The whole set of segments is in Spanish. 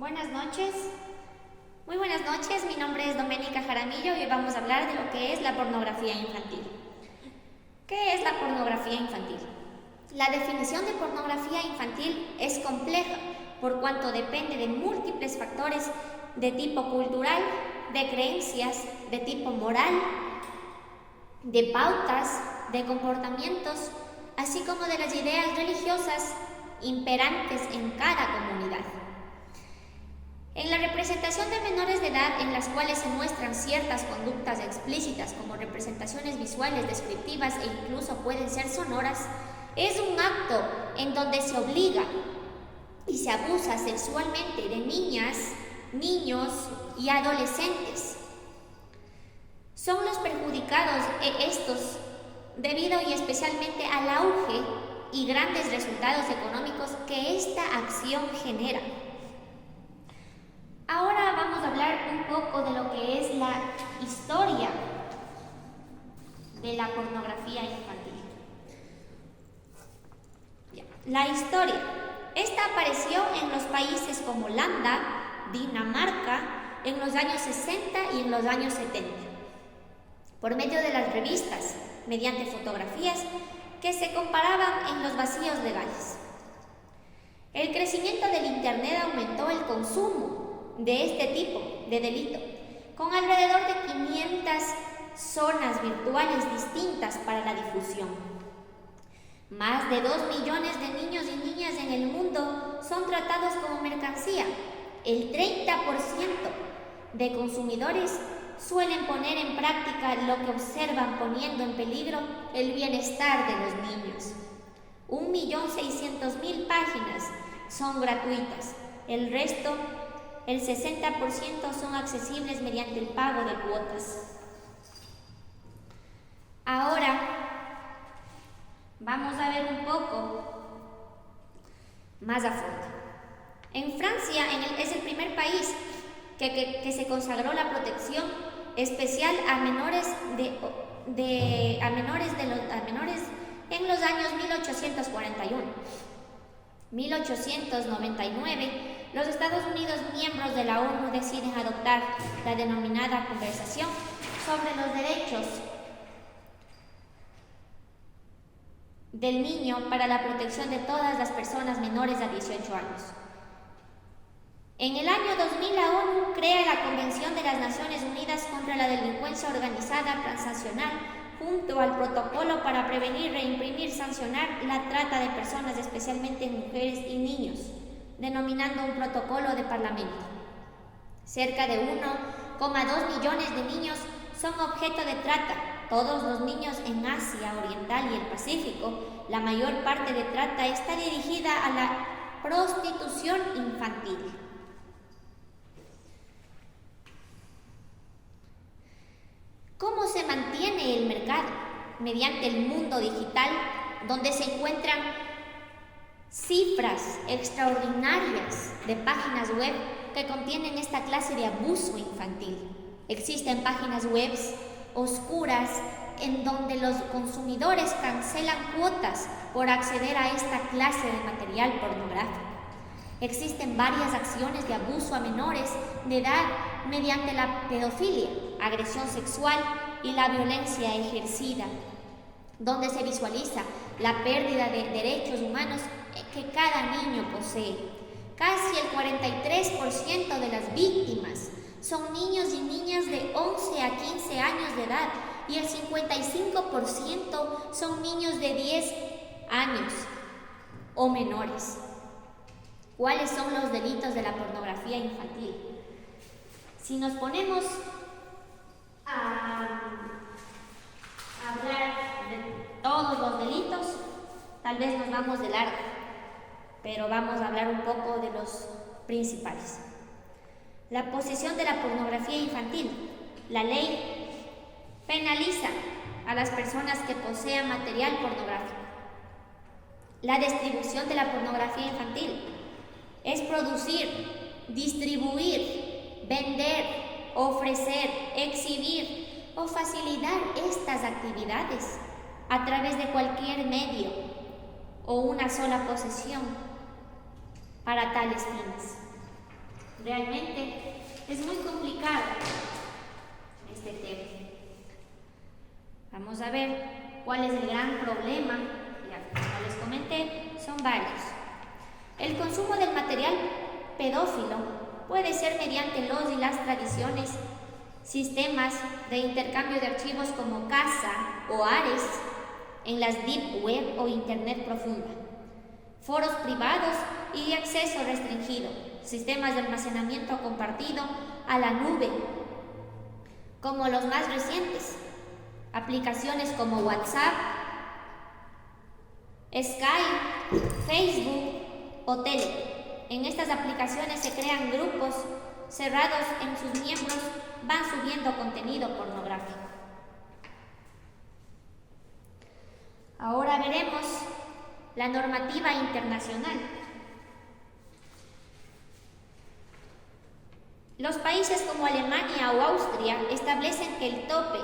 Buenas noches. Muy buenas noches, mi nombre es Doménica Jaramillo y hoy vamos a hablar de lo que es la pornografía infantil. ¿Qué es la pornografía infantil? La definición de pornografía infantil es compleja por cuanto depende de múltiples factores de tipo cultural, de creencias, de tipo moral, de pautas, de comportamientos, así como de las ideas religiosas imperantes en cada comunidad. En la representación de menores de edad en las cuales se muestran ciertas conductas explícitas como representaciones visuales, descriptivas e incluso pueden ser sonoras, es un acto en donde se obliga y se abusa sexualmente de niñas, niños y adolescentes. Son los perjudicados estos debido y especialmente al auge y grandes resultados económicos que esta acción genera. Ahora vamos a hablar un poco de lo que es la historia de la pornografía infantil. La historia. Esta apareció en los países como Holanda, Dinamarca, en los años 60 y en los años 70, por medio de las revistas, mediante fotografías que se comparaban en los vacíos legales. El crecimiento del Internet aumentó el consumo de este tipo de delito, con alrededor de 500 zonas virtuales distintas para la difusión. Más de 2 millones de niños y niñas en el mundo son tratados como mercancía. El 30% de consumidores suelen poner en práctica lo que observan, poniendo en peligro el bienestar de los niños. 1.600.000 páginas son gratuitas. El resto, el 60%, son accesibles mediante el pago de cuotas. Ahora vamos a ver un poco más a fondo. En Francia es el primer país que se consagró la protección especial a menores en los años 1841. 1899, los Estados Unidos, miembros de la ONU, deciden adoptar la denominada Convención sobre los Derechos del Niño para la protección de todas las personas menores de 18 años. En el año 2000, la ONU crea la Convención de las Naciones Unidas contra la Delincuencia Organizada Transnacional, junto al protocolo para prevenir, reprimir, sancionar la trata de personas, especialmente mujeres y niños, denominando un protocolo de parlamento. Cerca de 1,2 millones de niños son objeto de trata, todos los niños en Asia Oriental y el Pacífico. La mayor parte de trata está dirigida a la prostitución infantil. ¿Cómo se mantiene el mercado? Mediante el mundo digital, donde se encuentran cifras extraordinarias de páginas web que contienen esta clase de abuso infantil. Existen páginas web oscuras en donde los consumidores cancelan cuotas por acceder a esta clase de material pornográfico. Existen varias acciones de abuso a menores de edad mediante la pedofilia, agresión sexual y la violencia ejercida, donde se visualiza la pérdida de derechos humanos que cada niño posee. Casi el 43% de las víctimas son niños y niñas de 11 a 15 años de edad y el 55% son niños de 10 años o menores. ¿Cuáles son los delitos de la pornografía infantil? Si nos ponemos a hablar de todos los delitos, tal vez nos vamos de largo, pero vamos a hablar un poco de los principales. La posesión de la pornografía infantil. La ley penaliza a las personas que posean material pornográfico. La distribución de la pornografía infantil es producir, distribuir, vender, ofrecer, exhibir o facilitar estas actividades a través de cualquier medio o una sola posesión para tales fines. Realmente es muy complicado este tema. Vamos a ver cuál es el gran problema. Ya, como les comenté, son varios. El consumo del material pedófilo puede ser mediante los y las tradiciones, sistemas de intercambio de archivos como Casa o Ares en las Deep Web o Internet profunda, foros privados y de acceso restringido, sistemas de almacenamiento compartido a la nube, como los más recientes, aplicaciones como WhatsApp, Skype, Facebook o Telegram. En estas aplicaciones se crean grupos cerrados, en sus miembros van subiendo contenido pornográfico. Ahora veremos la normativa internacional. Los países como Alemania o Austria establecen que el tope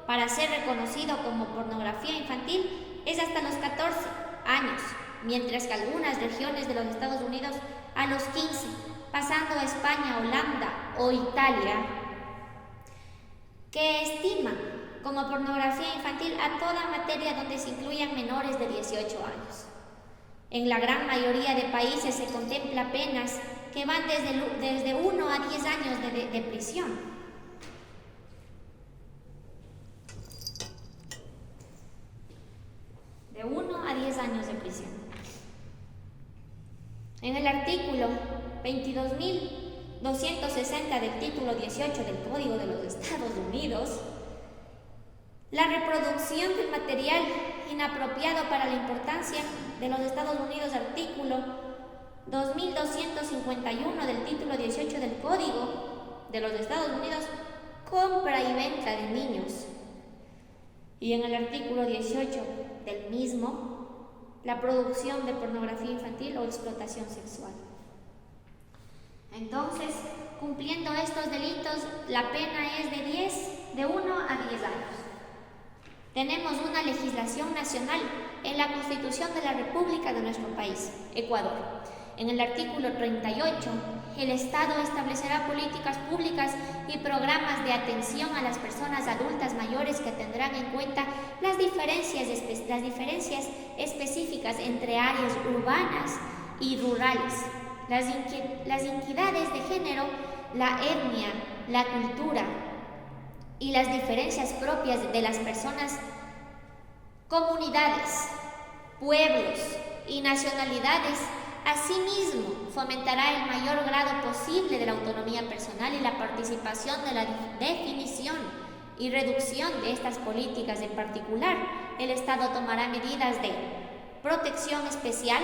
para ser reconocido como pornografía infantil es hasta los 14 años, mientras que algunas regiones de los Estados Unidos a los 15, pasando a España, Holanda o Italia, que estiman como pornografía infantil a toda materia donde se incluyan menores de 18 años. En la gran mayoría de países se contempla penas que van desde 1 a 10 años de prisión. De 1 a 10 años de prisión. En el artículo 22.260 del título 18 del Código de los Estados Unidos, la reproducción del material inapropiado para la importancia de los Estados Unidos, artículo 2251 del título 18 del Código de los Estados Unidos, compra y venta de niños. Y en el artículo 18 del mismo, la producción de pornografía infantil o explotación sexual. Entonces, cumpliendo estos delitos, la pena es de 1 a 10 años. Tenemos una legislación nacional en la Constitución de la República de nuestro país, Ecuador. En el artículo 38, el Estado establecerá políticas públicas y programas de atención a las personas adultas mayores que tendrán en cuenta las diferencias específicas entre áreas urbanas y rurales, las inequidades de género, la etnia, la cultura y las diferencias propias de las personas, comunidades, pueblos y nacionalidades. Asimismo, fomentará el mayor grado posible de la autonomía personal y la participación de la definición y reducción de estas políticas. En particular, el Estado tomará medidas de protección especial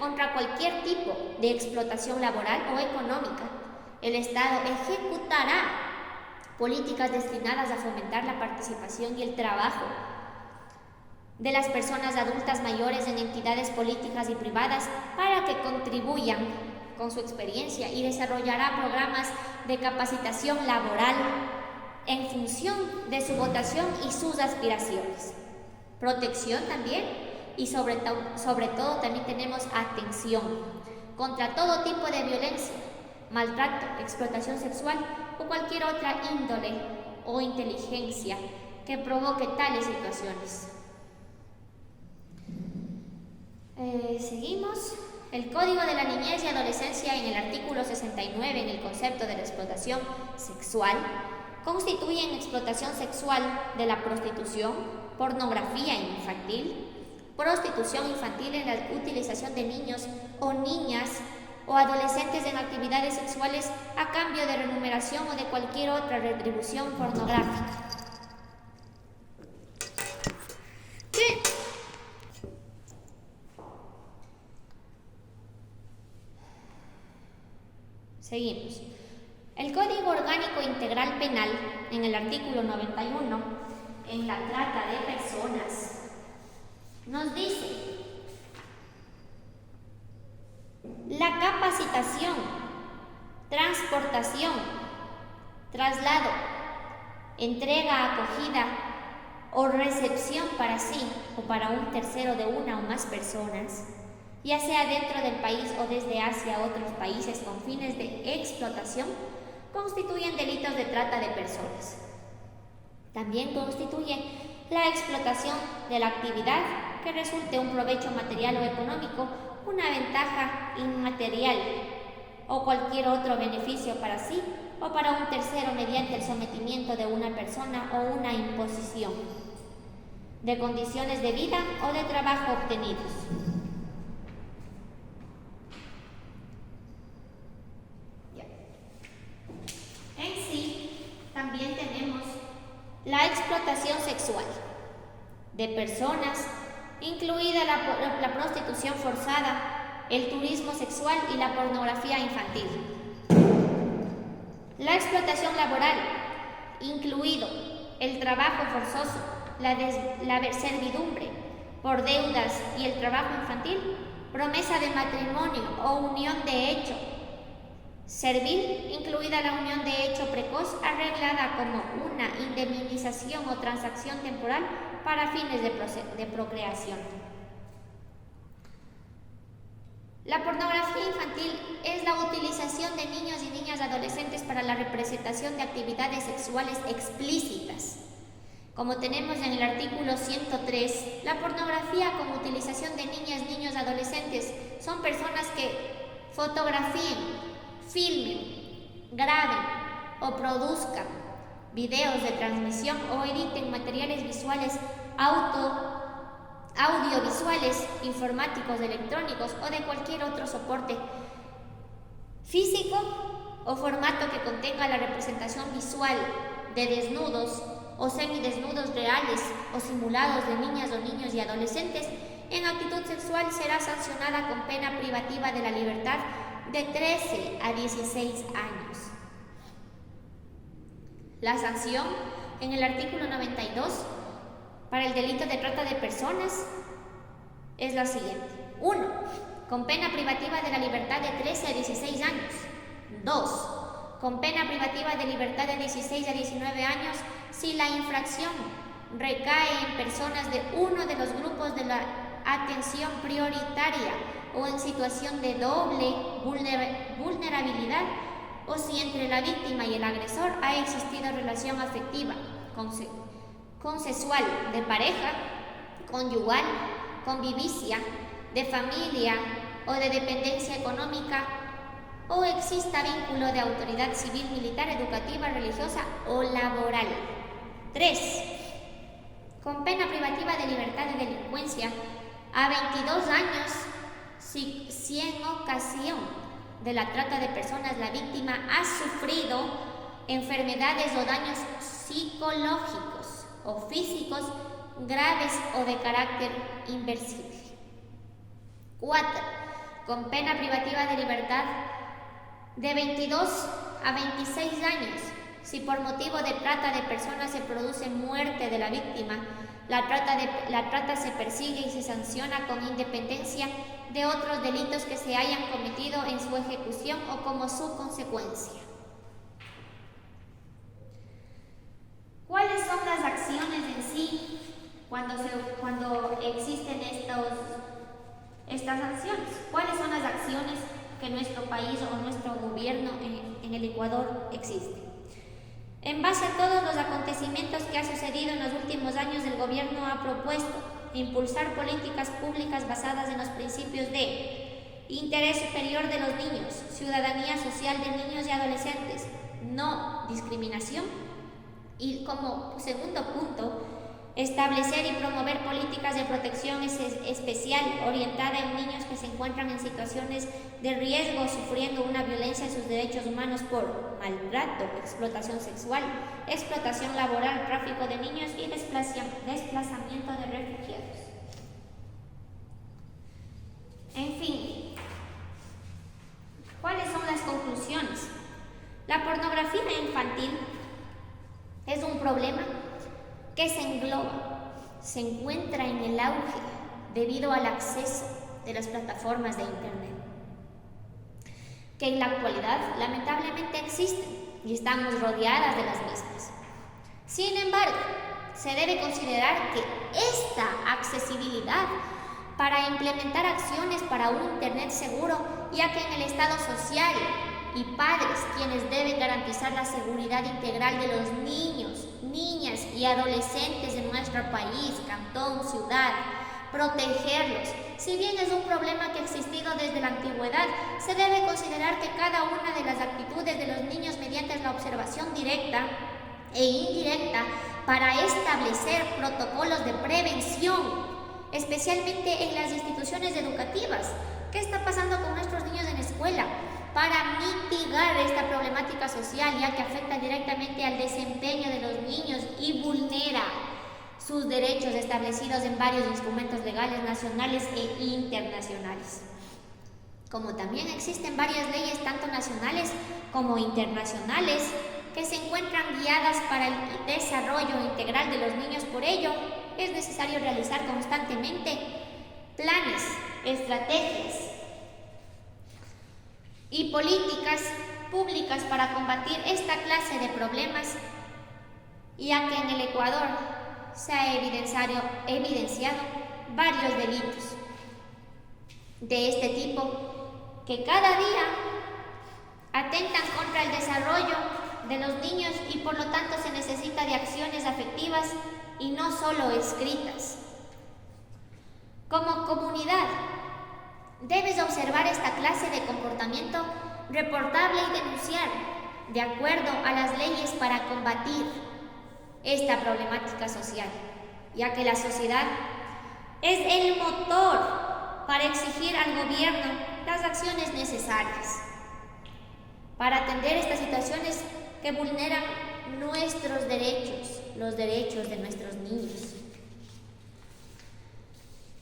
contra cualquier tipo de explotación laboral o económica. El Estado ejecutará políticas destinadas a fomentar la participación y el trabajo de las personas adultas mayores en entidades políticas y privadas para que contribuyan con su experiencia, y desarrollará programas de capacitación laboral en función de su votación y sus aspiraciones. Protección también, y sobre todo también tenemos atención contra todo tipo de violencia, maltrato, explotación sexual o cualquier otra índole o inteligencia que provoque tales situaciones. Seguimos. El Código de la Niñez y Adolescencia, en el artículo 69, en el concepto de la explotación sexual, constituyen explotación sexual de la prostitución, pornografía infantil, prostitución infantil en la utilización de niños o niñas o adolescentes en actividades sexuales a cambio de remuneración o de cualquier otra retribución pornográfica. ¿Qué? Seguimos. El Código Orgánico Integral Penal, en el artículo 91, en la trata de personas, nos dice: la capacitación, transportación, traslado, entrega, acogida o recepción para sí o para un tercero de una o más personas ya sea dentro del país o desde hacia otros países con fines de explotación, constituyen delitos de trata de personas. También constituye la explotación de la actividad que resulte un provecho material o económico, una ventaja inmaterial o cualquier otro beneficio para sí o para un tercero mediante el sometimiento de una persona o una imposición de condiciones de vida o de trabajo obtenidos. En sí, también tenemos la explotación sexual de personas, incluida la prostitución forzada, el turismo sexual y la pornografía infantil. La explotación laboral, incluido el trabajo forzoso, la servidumbre por deudas y el trabajo infantil, promesa de matrimonio o unión de hecho servil, incluida la unión de hecho precoz arreglada como una indemnización o transacción temporal para fines de procreación. La pornografía infantil es la utilización de niños y niñas adolescentes para la representación de actividades sexuales explícitas. Como tenemos en el artículo 103, la pornografía como utilización de niñas, niños, adolescentes son personas que fotografíen, filmen, graben o produzcan videos de transmisión o editen materiales visuales, audiovisuales, informáticos, electrónicos o de cualquier otro soporte físico o formato que contenga la representación visual de desnudos o semidesnudos reales o simulados de niñas o niños y adolescentes en actitud sexual, será sancionada con pena privativa de la libertad de 13 a 16 años. La sanción en el artículo 92 para el delito de trata de personas es la siguiente. 1. Con pena privativa de la libertad de 13 a 16 años. 2. Con pena privativa de libertad de 16 a 19 años si la infracción recae en personas de uno de los grupos de la atención prioritaria o en situación de doble vulnerabilidad, o si entre la víctima y el agresor ha existido relación afectiva, consensual, de pareja, conyugal, convivencia, de familia o de dependencia económica, o exista vínculo de autoridad civil, militar, educativa, religiosa o laboral. 3. Con pena privativa de libertad de delincuencia a 22 años si en ocasión de la trata de personas la víctima ha sufrido enfermedades o daños psicológicos o físicos graves o de carácter irreversible. 4. Con pena privativa de libertad de 22 a 26 años si por motivo de trata de personas se produce muerte de la víctima. La trata se persigue y se sanciona con independencia de otros delitos que se hayan cometido en su ejecución o como su consecuencia. ¿Cuáles son las acciones en sí cuando existen estas sanciones? ¿Cuáles son las acciones que nuestro país o nuestro gobierno en el Ecuador existe? En base a todos los acontecimientos que ha sucedido en los últimos años, el gobierno ha propuesto impulsar políticas públicas basadas en los principios de interés superior de los niños, ciudadanía social de niños y adolescentes, no discriminación, y como segundo punto, establecer y promover políticas de protección especial orientada en niños que se encuentran en situaciones de riesgo, sufriendo una violencia en sus derechos humanos por maltrato, explotación sexual, explotación laboral, tráfico de niños y desplazamiento de refugiados. En fin, ¿cuáles son las conclusiones? La pornografía infantil es un problema que se engloba, se encuentra en el auge debido al acceso de las plataformas de Internet, que en la actualidad lamentablemente existen y estamos rodeadas de las mismas. Sin embargo, se debe considerar que esta accesibilidad para implementar acciones para un Internet seguro, ya que en el Estado social y padres quienes deben garantizar la seguridad integral de los niños, niñas y adolescentes de nuestro país, cantón, ciudad, protegerlos. Si bien es un problema que ha existido desde la antigüedad, se debe considerar que cada una de las actitudes de los niños mediante la observación directa e indirecta para establecer protocolos de prevención, especialmente en las instituciones educativas. ¿Qué está pasando con nuestros niños en la escuela? Para mitigar esta problemática social, ya que afecta directamente al desempeño de los niños y vulnera sus derechos establecidos en varios instrumentos legales nacionales e internacionales. Como también existen varias leyes tanto nacionales como internacionales que se encuentran guiadas para el desarrollo integral de los niños. Por ello, es necesario realizar constantemente planes, estrategias y políticas públicas para combatir esta clase de problemas, ya que en el Ecuador se ha evidenciado varios delitos de este tipo que cada día atentan contra el desarrollo de los niños y por lo tanto se necesita de acciones afectivas y no solo escritas. Como comunidad, debes observar esta clase de comportamiento reportable y denunciar de acuerdo a las leyes para combatir esta problemática social, ya que la sociedad es el motor para exigir al gobierno las acciones necesarias para atender estas situaciones que vulneran nuestros derechos, los derechos de nuestros niños.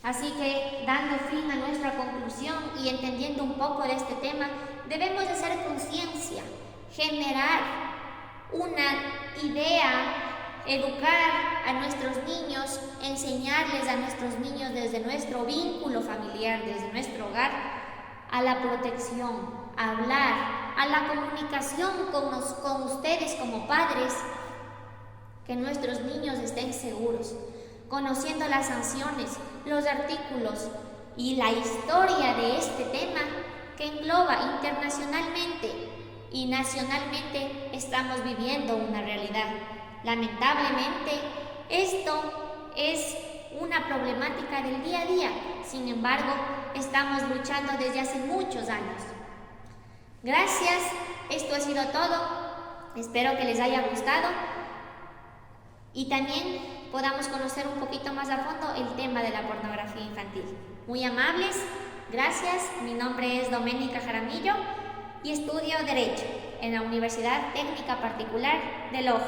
Así que, dando fin a nuestra conclusión y entendiendo un poco de este tema, debemos de hacer conciencia, generar una idea, educar a nuestros niños, enseñarles a nuestros niños desde nuestro vínculo familiar, desde nuestro hogar, a la protección, a hablar, a la comunicación con ustedes como padres, que nuestros niños estén seguros, conociendo las sanciones, los artículos y la historia de este tema que engloba internacionalmente y nacionalmente. Estamos viviendo una realidad. Lamentablemente, esto es una problemática del día a día. Sin embargo, estamos luchando desde hace muchos años. Gracias, esto ha sido todo. Espero que les haya gustado y también podamos conocer un poquito más a fondo el tema de la pornografía infantil. Muy amables, gracias. Mi nombre es Doménica Jaramillo y estudio Derecho en la Universidad Técnica Particular de Loja.